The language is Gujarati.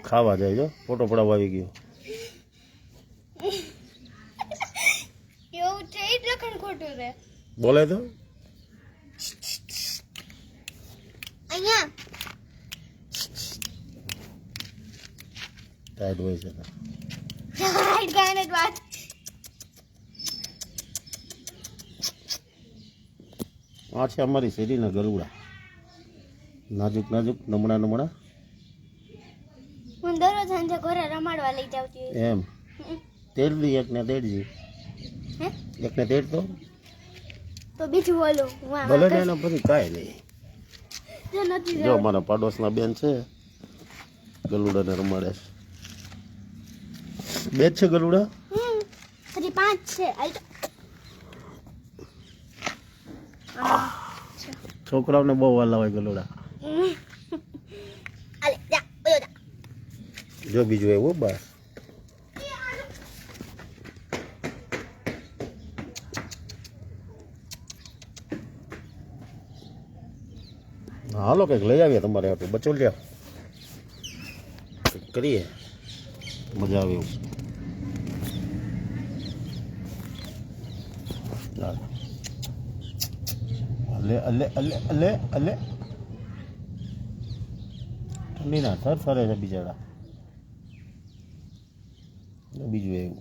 ખાવા જાય જો ફોટો પડાવવા આવી ગયો એવું છે ઈ લખણ ખોટું રે બોલે તો અહીંયા ટાઈટ હોય છે હાઈ ગાને વાત આ છે અમારી શેરીના ગરુડા નાજુક નાજુક નમણા નમણા હું દરરોજ સાંજે ઘરે રમાડવા લઈ જાવતી હોય એમ તેડ દી એકને તેડજી હે એકને તેડ તો બીજું બોલું ભલે ને એના પછી કાંઈ નહીં જો નથી જો મારા પાડોશના બેન છે ગલુડાને રમાડે છે બે જ છે ગલુડા હજી 5 છે આઈ છોકરાઓને બહુ વાલા હોય ગલુડા આલે જા ઓયો જા જો બીજું એવું બસ હાલો કંઈક લઈ આવીએ તમારે આટલું બચો લ્યા કંઈક કરીએ મજા આવે એવું ચાલો અલે અલે અલે અલે અલે ઠંડી ના થર ફરે છે બિચારા બીજું એવું